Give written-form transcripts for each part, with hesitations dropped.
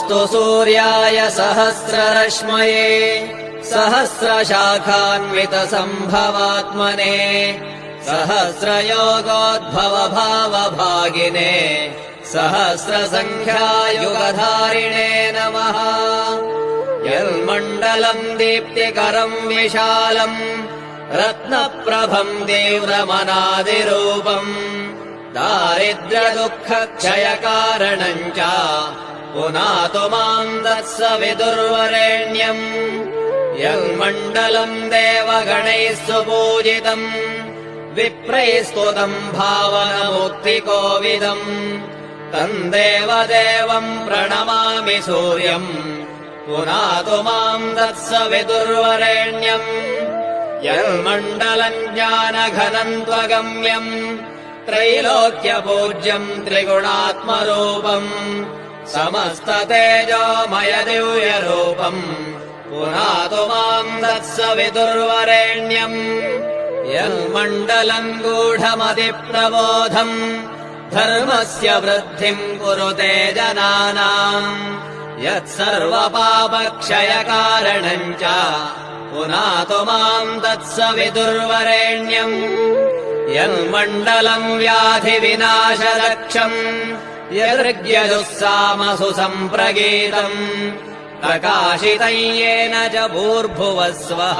नमोऽस्तु सूर्याय सहस्ररश्मये सहस्रशाखान्वितसम्भवात्मने सहस्रयोगोद्भवभावभागिने सहस्रसङ्ख्यायुगधारिणे नमः। यन्मण्डलम् दीप्तिकरम् विशालम् रत्नप्रभम् तीव्रमनादिरूपम् दारिद्र्यदुःखक्षयकारणम् च पुनातु माम् तत्सवितुर्वरेण्यम्। यन्मण्डलम् देवगणैः सुपूजितम् विप्रैः स्तुतम् भावनमुक्तिकोविदम् तम् देवदेवम् प्रणमामि सूर्यम् पुनातु माम् तत्सवितुर्वरेण्यम्। यन्मण्डलम् ज्ञानघनम् त्वगम्यम् त्रैलोक्यपूज्यम् त्रिगुणात्मरूपम् समस्ततेजोमय दिव्यरूपम् पुनातु माम् तत्सवितुर्वरेण्यम्। यन्मण्डलम् गूढमतिप्रबोधम् धर्मस्य वृद्धिम् कुरुते जनानाम् यत्सर्वपापक्षयकारणम् च पुनातु माम् तत्सवितुर्वरेण्यम्। यन्मण्डलम् व्याधिविनाशदक्षम् यदृग्यजुःसामसु सम्प्रगीतम् प्रकाशितम् येन च भूर्भुवः स्वः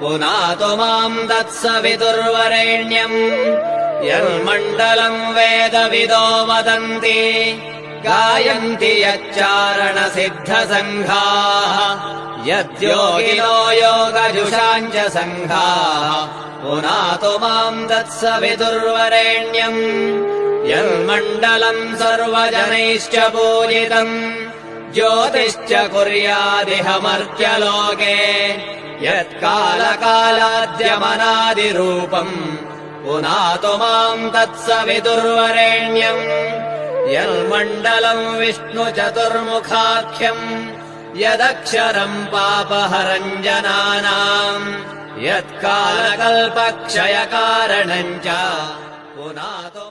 पुनातु माम् तत्सवितुर्वरेण्यम्। यन्मण्डलम् वेदविदो वदन्ति गायन्ति यच्चारणसिद्धसङ्घाः यद्योगिनो योगजुषाम् च सङ्घाः पुनातु माम् तत्सवितुर्वरेण्यम्। यन्मण्डलम् सर्वजनैश्च पूजितम् ज्योतिश्च कुर्यादिह मर्त्यलोके यत्कालकालाद्यमनादिरूपम् पुनातु माम् तत्सवितुर्वरेण्यम्। यन्मण्डलम् विष्णुचतुर्मुखाख्यम् यदक्षरम् पापहरम् जनानाम् यत्कालकल्पक्षयकारणम् च पुनातु